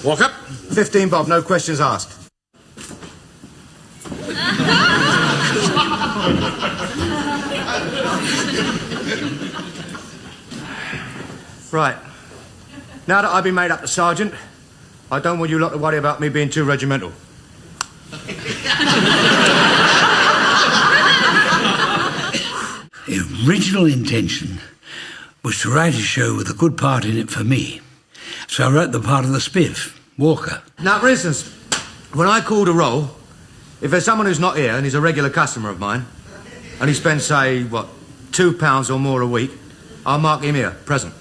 Walk up. 15 bob, no questions asked. Right. Now that I've been made up to sergeant, I don't want you lot to worry about me being too regimental. The original intention was to write a show with a good part in it for me. So I wrote the part of the spiff, Walker. Now, for instance, when I call a roll, if there's someone who's not here and he's a regular customer of mine, and he spends, say, what, £2 or more a week, I'll mark him here, present.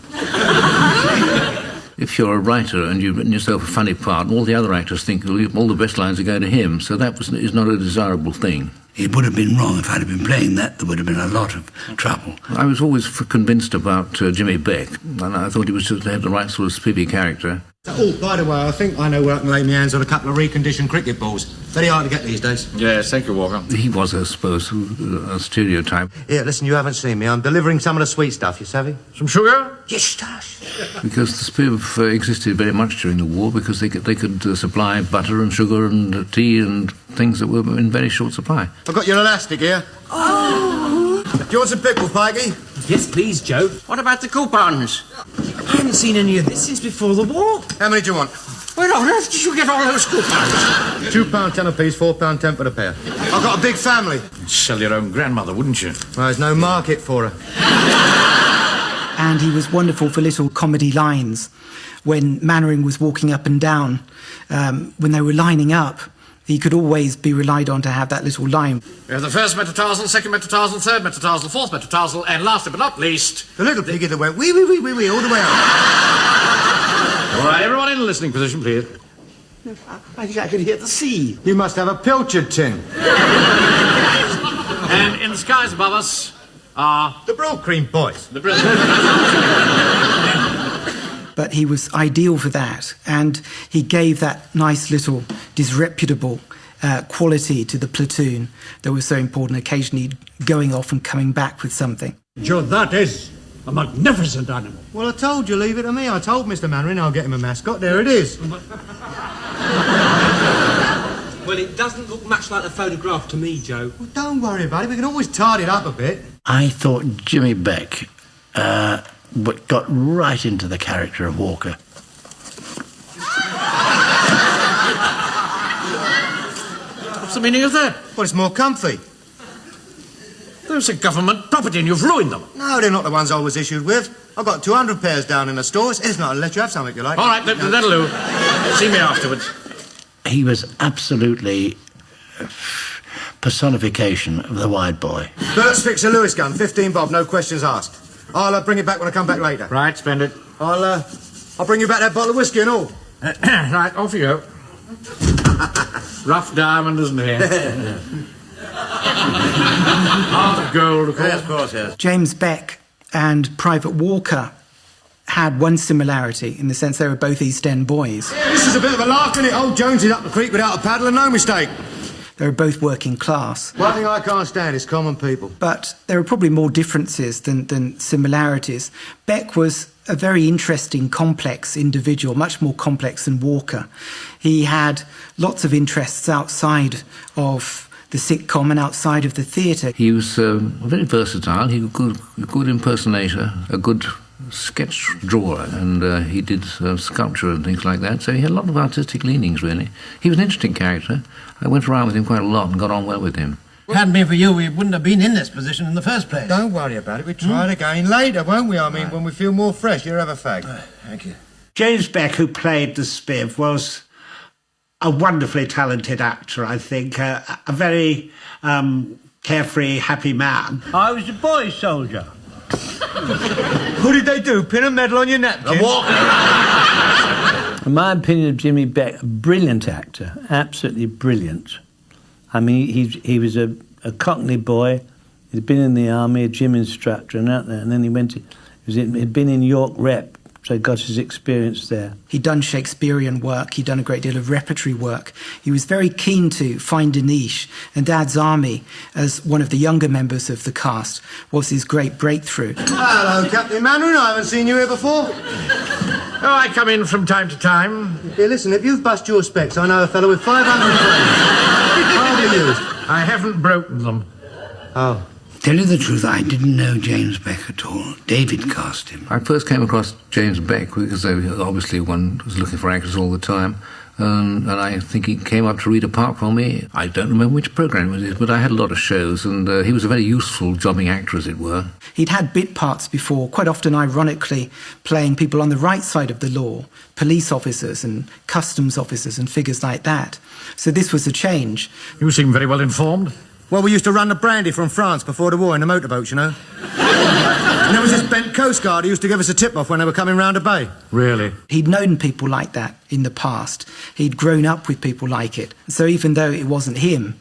If you're a writer and you've written yourself a funny part, and all the other actors think all the best lines are going to him, so that is not a desirable thing. It would have been wrong if I'd have been playing that. There would have been a lot of trouble. I was always convinced about Jimmy Beck, and I thought he was just to have the right sort of spiffy character. Oh, by the way, I think I know where I can lay my hands on a couple of reconditioned cricket balls. Very hard to get these days. Yes, thank you, Walker. He was, I suppose, a stereotype. Here, listen, you haven't seen me. I'm delivering some of the sweet stuff, you savvy? Some sugar? Yes, stash. Because the spiff existed very much during the war, because they could supply butter and sugar and tea and things that were in very short supply. I've got your elastic here. Oh! Do you want some pickle, Pikey? Yes, please, Joe. What about the coupons? I haven't seen any of this since before the war. How many do you want? Where on earth did you get all those coupons? £2.10 a piece, £4.10 for the pair. I've got a big family. Sell your own grandmother, wouldn't you? Well, there's no market for her. And he was wonderful for little comedy lines. When Mannering was walking up and down, when they were lining up, he could always be relied on to have that little line. We have the first metatarsal, second metatarsal, third metatarsal, fourth metatarsal, and last but not least... The little piggy that went wee, wee, wee, wee, wee, all the way up. All right, everyone in listening position, please. I think I could hear the sea. You must have a pilchard tin. And in the skies above us are... The Broad Cream Boys. The Brilliant. But he was ideal for that, and he gave that nice little disreputable quality to the platoon that was so important, occasionally going off and coming back with something. Joe, that is a magnificent animal. Well, I told you, leave it to me. I told Mr. Mannering I'll get him a mascot. There it is. Well, it doesn't look much like the photograph to me, Joe. Well, don't worry about it. We can always tidy it up a bit. I thought Jimmy Beck got right into the character of Walker. What's the meaning of that? Well, it's more comfy. There's a government property and you've ruined them. No, they're not the ones I was issued with. I've got 200 pairs down in the store. It's not to let you have something you like. All right, that'll do. See me afterwards. He was absolutely personification of the wide boy. Bert's fix a Lewis gun, 15 bob, no questions asked. I'll bring it back when I come back later. Right, spend it. I'll bring you back that bottle of whiskey and all. Right, off you go. Rough diamond, isn't it? Heart of gold, of course. Yes, of course, yes. James Beck and Private Walker had one similarity in the sense they were both East End boys. This is a bit of a lark, isn't it? Old Jonesy's up the creek without a paddle and no mistake. They were both working class. One thing I can't stand is common people. But there are probably more differences than similarities. Beck was a very interesting, complex individual, much more complex than Walker. He had lots of interests outside of the sitcom and outside of the theatre. He was very versatile. He was a good impersonator, a good sketch drawer, and he did sculpture and things like that, so he had a lot of artistic leanings, really. He was an interesting character. I went around with him quite a lot and got on well with him. If it hadn't been for you, we wouldn't have been in this position in the first place. Don't worry about it. We'll try it again later, won't we? I mean, when we feel more fresh, you'll have a fag. Thank you. James Beck, who played the Spiv, was a wonderfully talented actor, I think. A very carefree, happy man. I was a boy soldier. What did they do? Pin a medal on your napkin? In my opinion of Jimmy Beck, a brilliant actor, absolutely brilliant. I mean, he was a Cockney boy. He'd been in the army, a gym instructor, and out there. And then he'd been in York Rep, so he got his experience there. He'd done Shakespearean work. He'd done a great deal of repertory work. He was very keen to find a niche. And Dad's Army, as one of the younger members of the cast, was his great breakthrough. Hello, Captain Mannering. I haven't seen you here before. Oh, I come in from time to time. Here, listen, if you've bust your specs, I know a fellow with 500 frames. Hardly used. I haven't broken them. Oh. Tell you the truth, I didn't know James Beck at all. David cast him. I first came across James Beck because obviously one was looking for actors all the time. And I think he came up to read a part for me. I don't remember which programme it was, but I had a lot of shows, and he was a very useful jobbing actor, as it were. He'd had bit parts before, quite often ironically playing people on the right side of the law, police officers and customs officers and figures like that. So this was a change. You seem very well informed. Well, we used to run the brandy from France before the war in the motorboats, you know. And there was this bent Coast Guard who used to give us a tip-off when they were coming round a bay. Really? He'd known people like that in the past. He'd grown up with people like it. So even though it wasn't him,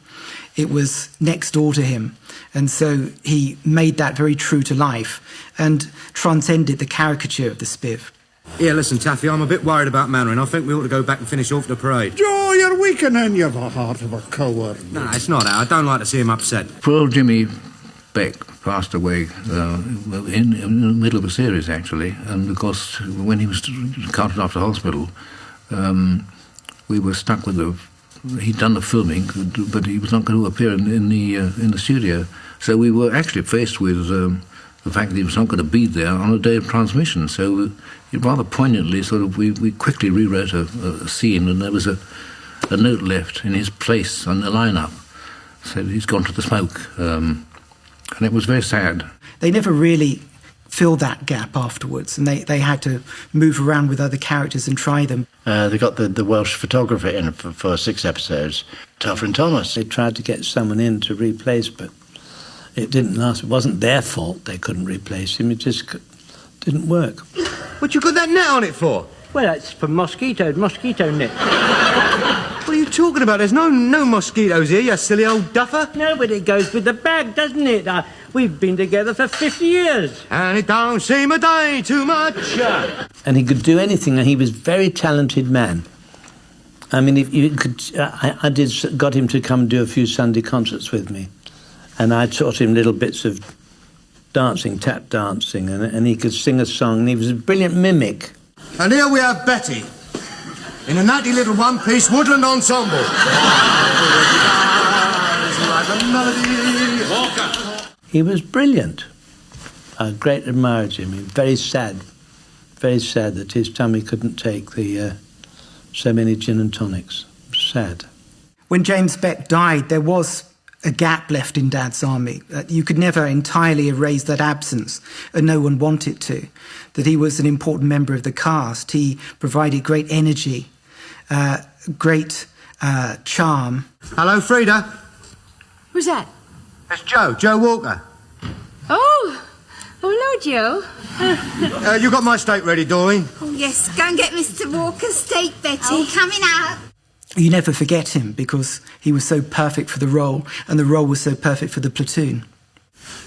it was next door to him. And so he made that very true to life and transcended the caricature of the spiv. Yeah, listen, Taffy, I'm a bit worried about Mannering. I think we ought to go back and finish off the parade. Joe, you're weakening. You've a heart of a coward. No, it's not that. I don't like to see him upset. Poor old Jimmy Beck passed away in the middle of a series, actually. And, of course, when he was carted off to hospital, we were stuck with he'd done the filming, but he was not going to appear in the studio. So we were actually faced with the fact that he was not going to be there on the day of transmission. So rather poignantly, we quickly rewrote a scene, and there was a note left in his place on the lineup. So he's gone to the smoke. And it was very sad. They never really filled that gap afterwards, and they had to move around with other characters and try them. They got the Welsh photographer in for 6 episodes, Telfer and Thomas. They tried to get someone in to replace, but it didn't last. It wasn't their fault they couldn't replace him. It just didn't work. What you got that net on it for? Well, it's for mosquito net. What are you talking about? There's no mosquitoes here, you silly old duffer. No, but it goes with the bag, doesn't it? We've been together for 50 years. And it don't seem a day too much. And he could do anything, and he was a very talented man. I mean, if you could, I got him to come and do a few Sunday concerts with me, and I taught him little bits of dancing, tap dancing, and he could sing a song, and he was a brilliant mimic. And here we have Betty, in a natty little one-piece woodland ensemble. He was brilliant. I greatly admired him. Very sad that his tummy couldn't take so many gin and tonics. Sad. When James Beck died, there was a gap left in Dad's army. You could never entirely erase that absence, and no one wanted to. That he was an important member of the cast. He provided great energy, great charm. Hello, Frida. Who's that? It's Joe Walker. Oh, hello, Joe. You got my steak ready, Doreen? Oh, yes, go and get Mr. Walker's steak, Betty. Oh, coming out. You never forget him because he was so perfect for the role, and the role was so perfect for the platoon.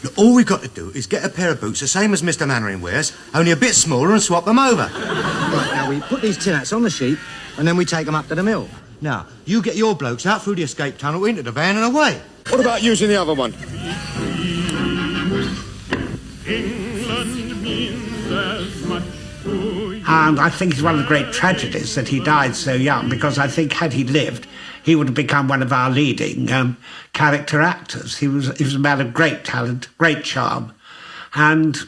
Look, all we've got to do is get a pair of boots the same as Mr. Mannering wears, only a bit smaller, and swap them over. Right, now we put these tin hats on the sheep, and then we take them up to the mill. Now, you get your blokes out through the escape tunnel into the van and away. What about using the other one? And I think it's one of the great tragedies that he died so young, because I think had he lived, he would have become one of our leading character actors. He was a man of great talent, great charm, and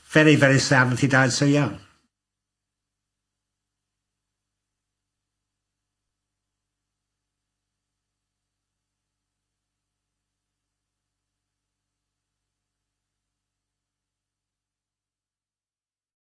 very, very sad that he died so young.